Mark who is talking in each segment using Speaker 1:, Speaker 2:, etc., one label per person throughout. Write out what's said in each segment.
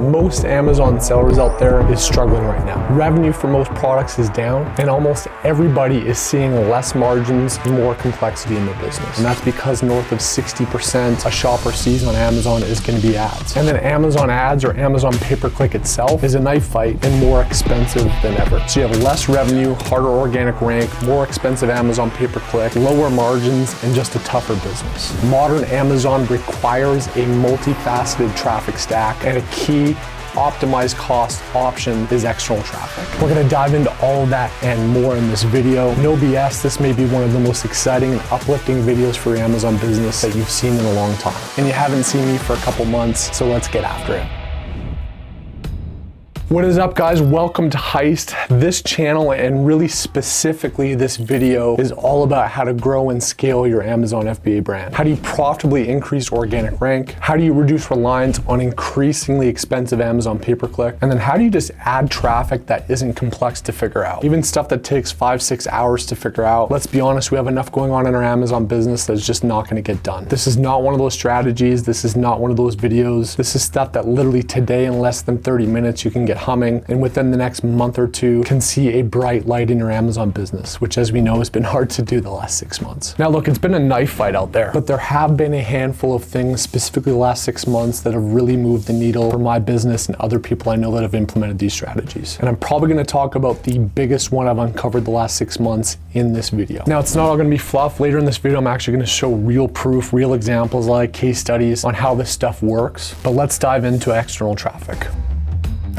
Speaker 1: most Amazon sellers out there is struggling right now. Revenue for most products is down, and almost everybody is seeing less margins and more complexity in their business. And that's because north of 60% a shopper sees on Amazon is going to be ads. And then Amazon ads or Amazon pay-per-click itself is a knife fight and more expensive than ever. So you have less revenue, harder organic rank, more expensive Amazon pay-per-click, lower margins, and just a tougher business. Modern Amazon requires a multifaceted traffic stack, and a key optimized cost option is external traffic. We're gonna dive into all of that and more in this video. No BS, this may be one of the most exciting and uplifting videos for your Amazon business that you've seen in a long time. And you haven't seen me for a couple months, so let's get after it. What is up, guys? Welcome to Heist. This channel, and really specifically this video, is all about how to grow and scale your Amazon FBA brand. How do you profitably increase organic rank? How do you reduce reliance on increasingly expensive Amazon pay-per-click? And then how do you just add traffic that isn't complex to figure out? Even stuff that takes 5-6 hours to figure out. Let's be honest, we have enough going on in our Amazon business that's just not gonna get done. This is not one of those strategies. This is not one of those videos. This is stuff that literally today, in less than 30 minutes, you can get humming, and within the next month or two can see a bright light in your Amazon business, which, as we know, has been hard to do the last 6 months. Now look, it's been a knife fight out there, but there have been a handful of things, specifically the last 6 months, that have really moved the needle for my business and other people I know that have implemented these strategies. And I'm probably gonna talk about the biggest one I've uncovered the last 6 months in this video. Now, it's not all gonna be fluff. Later in this video, I'm actually gonna show real proof, real examples, like case studies on how this stuff works. But let's dive into external traffic.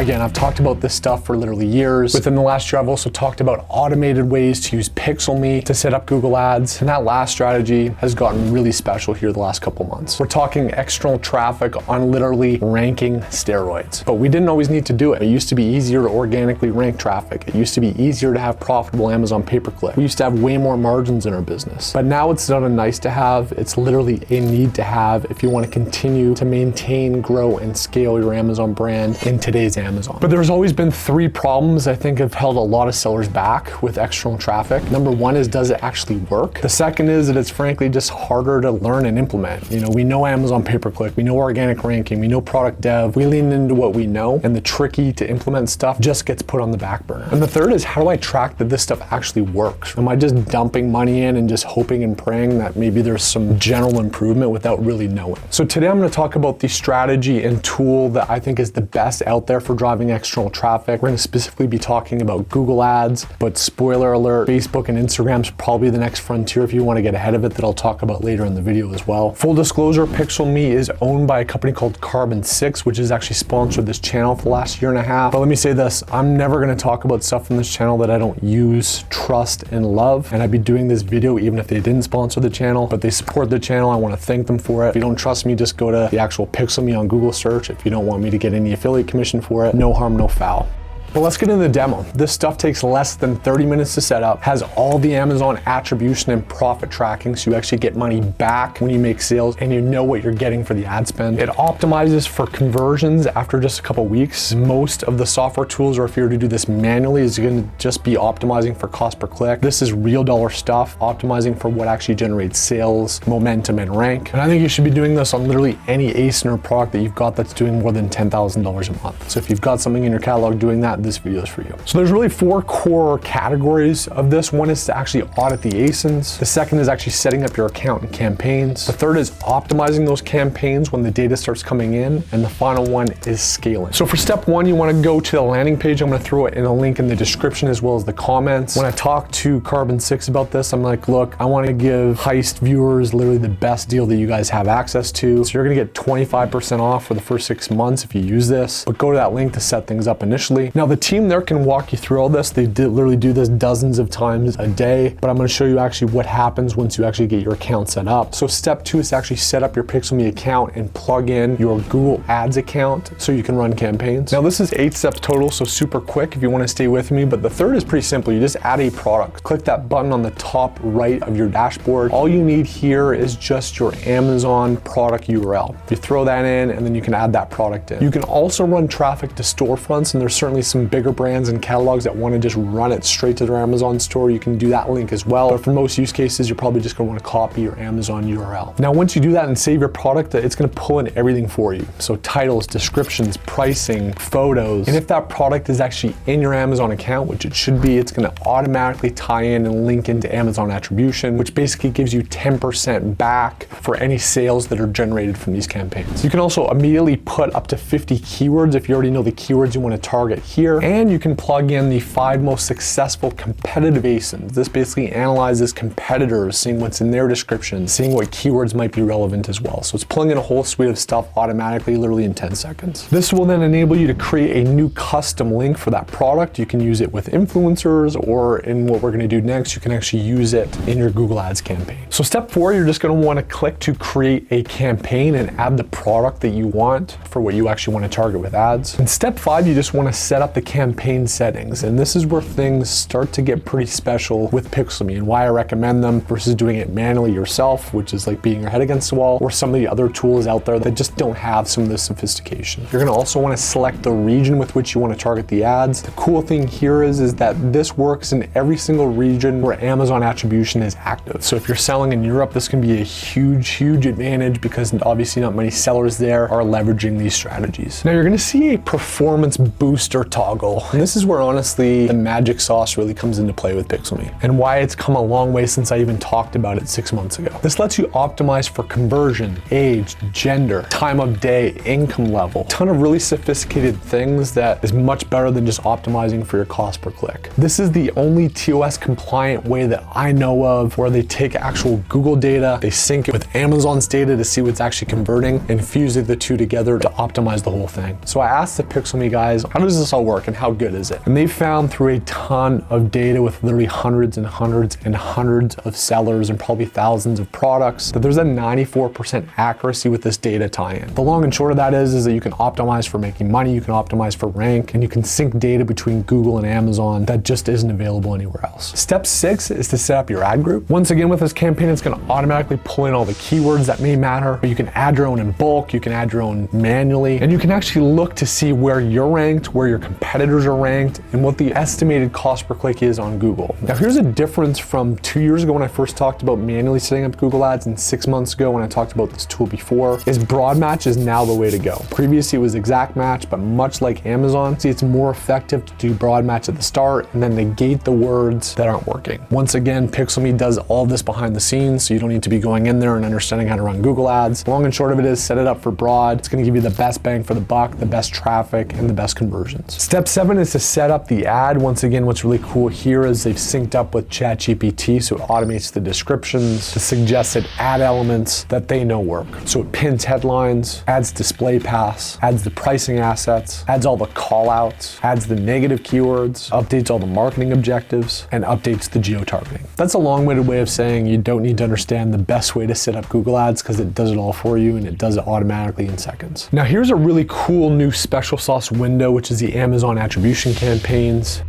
Speaker 1: Again, I've talked about this stuff for literally years. Within the last year, I've also talked about automated ways to use PixelMe to set up Google Ads. And that last strategy has gotten really special here the last couple months. We're talking external traffic on literally ranking steroids. But we didn't always need to do it. It used to be easier to organically rank traffic. It used to be easier to have profitable Amazon pay-per-click. We used to have way more margins in our business. But now it's not a nice to have, it's literally a need to have if you want to continue to maintain, grow, and scale your Amazon brand in today's Amazon. But there's always been 3 problems I think have held a lot of sellers back with external traffic. Number 1 is, does it actually work? The second is that it's frankly just harder to learn and implement. You know, we know Amazon pay-per-click, we know organic ranking, we know product dev, we lean into what we know, and the tricky to implement stuff just gets put on the back burner. And the third is, how do I track that this stuff actually works? Am I just dumping money in and just hoping and praying that maybe there's some general improvement without really knowing? So today I'm gonna talk about the strategy and tool that I think is the best out there for driving external traffic. We're going to specifically be talking about Google Ads, but spoiler alert, Facebook and Instagram's probably the next frontier if you want to get ahead of it, that I'll talk about later in the video as well. Full disclosure, PixelMe is owned by a company called Carbon6, which has actually sponsored this channel for the last 1.5 years. But let me say this, I'm never going to talk about stuff on this channel that I don't use, trust, and love. And I'd be doing this video even if they didn't sponsor the channel, but they support the channel. I want to thank them for it. If you don't trust me, just go to the actual PixelMe on Google search. If you don't want me to get any affiliate commission for it, no harm, no foul. But let's get into the demo. This stuff takes less than 30 minutes to set up, has all the Amazon attribution and profit tracking, so you actually get money back when you make sales and you know what you're getting for the ad spend. It optimizes for conversions after just a couple weeks. Most of the software tools, or if you were to do this manually, is going to just be optimizing for cost per click. This is real dollar stuff, optimizing for what actually generates sales, momentum, and rank. And I think you should be doing this on literally any ASIN product that you've got that's doing more than $10,000 a month. So if you've got something in your catalog doing that, this video is for you. So there's really 4 core categories of this. One is to actually audit the ASINs. The second is actually setting up your account and campaigns. The third is optimizing those campaigns when the data starts coming in. And the final one is scaling. So for step 1, you want to go to the landing page. I'm going to throw it in a link in the description as well as the comments. When I talked to Carbon6 about this, I'm like, look, I want to give Heist viewers literally the best deal that you guys have access to. So you're going to get 25% off for the first 6 months if you use this, but go to that link to set things up initially. Now the team there can walk you through all this. They literally do this dozens of times a day, but I'm going to show you actually what happens once you actually get your account set up. So step 2 is to actually set up your PixelMe account and plug in your Google Ads account so you can run campaigns. Now this is 8 steps total, so super quick if you want to stay with me, but the third is pretty simple. You just add a product. Click that button on the top right of your dashboard. All you need here is just your Amazon product URL. You throw that in and then you can add that product in. You can also run traffic to storefronts, and there's certainly some some bigger brands and catalogs that want to just run it straight to their Amazon store, you can do that link as well. But for most use cases, you're probably just going to want to copy your Amazon URL. Now, once you do that and save your product, it's going to pull in everything for you. So titles, descriptions, pricing, photos. And if that product is actually in your Amazon account, which it should be, it's going to automatically tie in and link into Amazon attribution, which basically gives you 10% back for any sales that are generated from these campaigns. You can also immediately put up to 50 keywords if you already know the keywords you want to target here. And you can plug in the 5 most successful competitive ASINs. This basically analyzes competitors, seeing what's in their description, seeing what keywords might be relevant as well. So it's pulling in a whole suite of stuff automatically, literally in 10 seconds. This will then enable you to create a new custom link for that product. You can use it with influencers, or in what we're going to do next, you can actually use it in your Google Ads campaign. So step 4, you're just going to want to click to create a campaign and add the product that you want for what you actually want to target with ads. In step 5, you just want to set up the campaign settings. And this is where things start to get pretty special with Pixelme, and why I recommend them versus doing it manually yourself, which is like beating your head against the wall, or some of the other tools out there that just don't have some of this sophistication. You're going to also want to select the region with which you want to target the ads. The cool thing here is that this works in every single region where Amazon attribution is active. So if you're selling in Europe, this can be a huge advantage, because obviously not many sellers there are leveraging these strategies. Now you're going to see a performance booster toggle. And this is where honestly the magic sauce really comes into play with Pixelme, and why it's come a long way since I even talked about it 6 months ago. This lets you optimize for conversion, age, gender, time of day, income level, a ton of really sophisticated things that is much better than just optimizing for your cost per click. This is the only TOS compliant way that I know of where they take actual Google data, they sync it with Amazon's data to see what's actually converting, and fuse the two together to optimize the whole thing. So I asked the Pixelme guys, how does this all work and how good is it? And they found through a ton of data with literally hundreds and hundreds and hundreds of sellers and probably thousands of products that there's a 94% accuracy with this data tie-in. The long and short of that is that you can optimize for making money, you can optimize for rank, and you can sync data between Google and Amazon that just isn't available anywhere else. Step 6 is to set up your ad group. Once again, with this campaign, it's going to automatically pull in all the keywords that may matter, but you can add your own in bulk, you can add your own manually, and you can actually look to see where you're ranked, where your competitors are ranked, and what the estimated cost per click is on Google. Now here's a difference from 2 years ago when I first talked about manually setting up Google Ads, and 6 months ago when I talked about this tool before, is broad match is now the way to go. Previously it was exact match, but much like Amazon, see, it's more effective to do broad match at the start and then negate the words that aren't working. Once again, Pixelme does all this behind the scenes, so you don't need to be going in there and understanding how to run Google Ads. Long and short of it is set it up for broad. It's going to give you the best bang for the buck, the best traffic, and the best conversions. Step 7 is to set up the ad. Once again, what's really cool here is they've synced up with ChatGPT, so it automates the descriptions, the suggested ad elements that they know work. So it pins headlines, adds display paths, adds the pricing assets, adds all the call outs, adds the negative keywords, updates all the marketing objectives, and updates the geo-targeting. That's a long-winded way of saying you don't need to understand the best way to set up Google Ads, because it does it all for you and it does it automatically in seconds. Now here's a really cool new special sauce window, which is the Amazon attribution campaigns.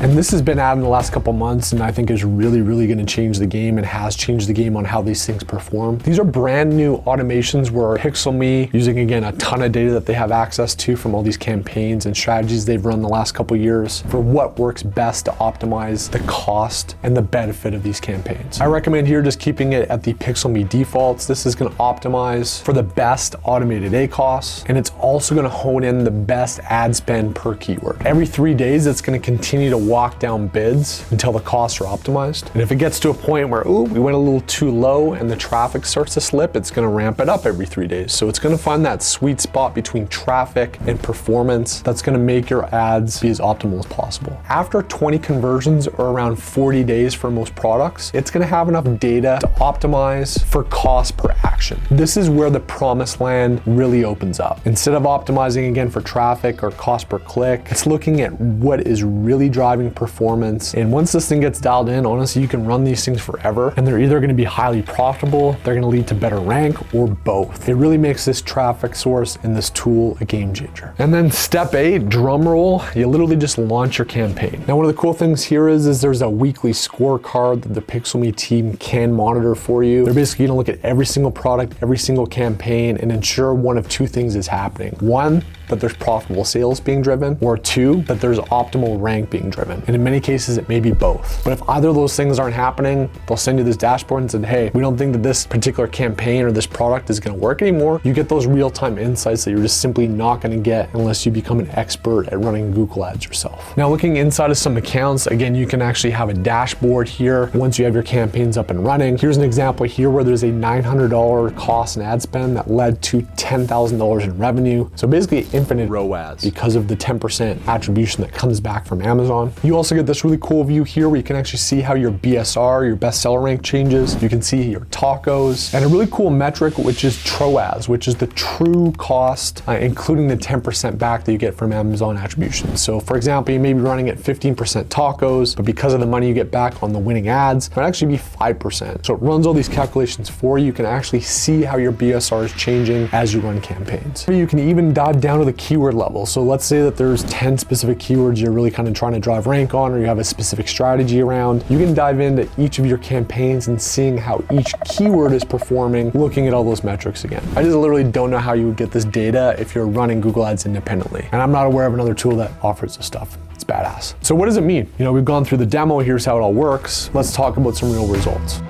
Speaker 1: And this has been added in the last couple months, and I think is really going to change the game, and has changed the game on how these things perform. These are brand new automations where Pixelme, using again a ton of data that they have access to from all these campaigns and strategies they've run the last couple years, for what works best to optimize the cost and the benefit of these campaigns. I recommend here just keeping it at the Pixelme defaults. This is going to optimize for the best automated ACoS, and it's also going to hone in the best ad spend per keyword. Every 3 days, it's going to continue to walk down bids until the costs are optimized. And if it gets to a point where, ooh, we went a little too low and the traffic starts to slip, it's going to ramp it up every 3 days. So it's going to find that sweet spot between traffic and performance that's going to make your ads be as optimal as possible. After 20 conversions, or around 40 days for most products, it's going to have enough data to optimize for cost per action. This is where the promised land really opens up. Instead of optimizing again for traffic or cost per click, it's looking at what is really driving performance. And once this thing gets dialed in, honestly, you can run these things forever, and they're either going to be highly profitable, they're going to lead to better rank, or both. It really makes this traffic source and this tool a game changer. And then step 8, drum roll, you literally just launch your campaign. Now, one of the cool things here is there's a weekly scorecard that the Pixelme team can monitor for you. They're basically going to look at every single product, every single campaign, and ensure one of two things is happening. One, that there's profitable sales being driven, or 2, that there's optimal rank being driven. And in many cases, it may be both. But if either of those things aren't happening, they'll send you this dashboard and say, hey, we don't think that this particular campaign or this product is gonna work anymore. You get those real-time insights that you're just simply not gonna get unless you become an expert at running Google Ads yourself. Now, looking inside of some accounts, again, you can actually have a dashboard here once you have your campaigns up and running. Here's an example here where there's a $900 cost and ad spend that led to $10,000 in revenue. So basically infinite ROAS because of the 10% attribution that comes back from Amazon. You also get this really cool view here where you can actually see how your BSR, your bestseller rank changes. You can see your tacos and a really cool metric, which is TROAS, which is the true cost, including the 10% back that you get from Amazon attribution. So for example, you may be running at 15% tacos, but because of the money you get back on the winning ads, it might actually be 5%. So it runs all these calculations for you. You can actually see how your BSR is changing as you run campaigns. You can even dive down to the keyword level. So let's say that there's 10 specific keywords you're really kind of trying to drive rank on, or you have a specific strategy around. You can dive into each of your campaigns and seeing how each keyword is performing, looking at all those metrics again. I just literally don't know how you would get this data if you're running Google Ads independently. And I'm not aware of another tool that offers this stuff. It's badass. So what does it mean? You know, we've gone through the demo, here's how it all works. Let's talk about some real results.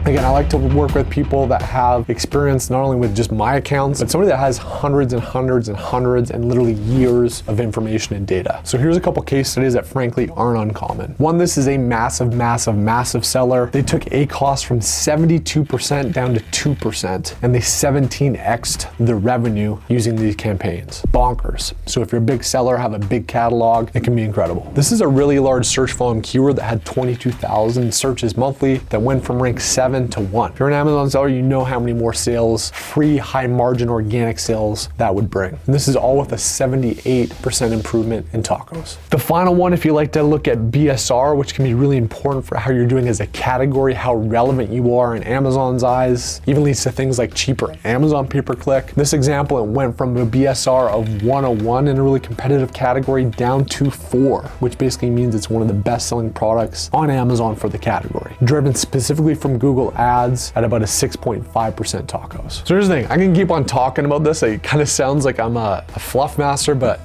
Speaker 1: Again, I like to work with people that have experience not only with just my accounts, but somebody that has hundreds and hundreds and hundreds and literally years of information and data. So here's a couple case studies that frankly aren't uncommon. One, this is a massive, massive, massive seller. They took a cost from 72% down to 2%, and they 17x'd the revenue using these campaigns. Bonkers. So if you're a big seller, have a big catalog, it can be incredible. This is a really large search volume keyword that had 22,000 searches monthly that went from rank 7 to 1. If you're an Amazon seller, you know how many more sales, free high margin organic sales that would bring. And this is all with a 78% improvement in tacos. The final one, if you like to look at BSR, which can be really important for how you're doing as a category, how relevant you are in Amazon's eyes, even leads to things like cheaper Amazon pay-per-click. This example, it went from a BSR of 101 in a really competitive category down to 4, which basically means it's one of the best selling products on Amazon for the category. Driven specifically from Google Ads at about a 6.5% tacos. So here's the thing, I can keep on talking about this. It kind of sounds like I'm a fluff master, but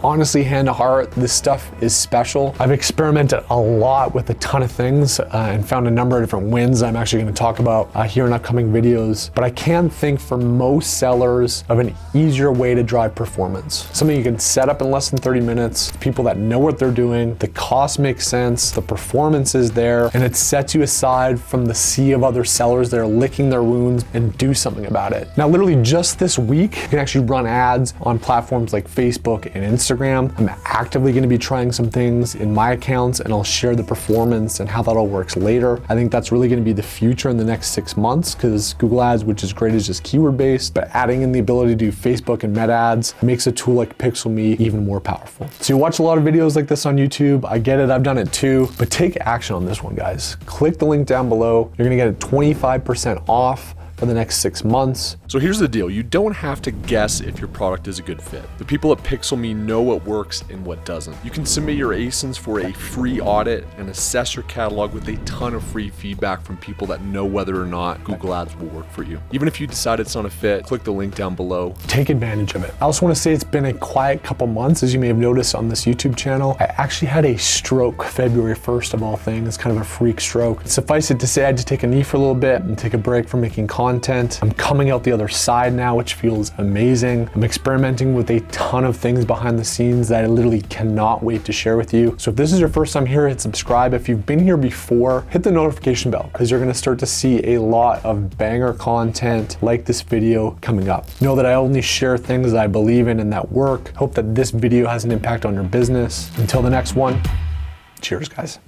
Speaker 1: honestly, hand to heart, this stuff is special. I've experimented a lot with a ton of things and found a number of different wins I'm actually gonna talk about here in upcoming videos. But I can think for most sellers of an easier way to drive performance. Something you can set up in less than 30 minutes, people that know what they're doing, the cost makes sense, the performance is there, and it sets you aside from the sea of other sellers that are licking their wounds and do something about it. Now, literally just this week, you can actually run ads on platforms like Facebook and Instagram. I'm actively going to be trying some things in my accounts, and I'll share the performance and how that all works later. I think that's really going to be the future in the next 6 months, because Google Ads, which is great, is just keyword based, but adding in the ability to do Facebook and Meta ads makes a tool like PixelMe even more powerful. So you watch a lot of videos like this on YouTube. I get it, I've done it too, but take action on this one, guys. Click the link down below. You're going to get a 25% off for the next 6 months. So here's the deal. You don't have to guess if your product is a good fit. The people at PixelMe know what works and what doesn't. You can submit your ASINs for a free audit and assess your catalog with a ton of free feedback from people that know whether or not Google Ads will work for you. Even if you decide it's not a fit, click the link down below. Take advantage of it. I also want to say it's been a quiet couple months, as you may have noticed on this YouTube channel. I actually had a stroke February 1st of all things, kind of a freak stroke. Suffice it to say, I had to take a knee for a little bit and take a break from making content. I'm coming out the other side now, which feels amazing. I'm experimenting with a ton of things behind the scenes that I literally cannot wait to share with you. So if this is your first time here, hit subscribe. If you've been here before, hit the notification bell, because you're gonna start to see a lot of banger content like this video coming up. Know that I only share things that I believe in and that work. Hope that this video has an impact on your business. Until the next one, cheers, guys.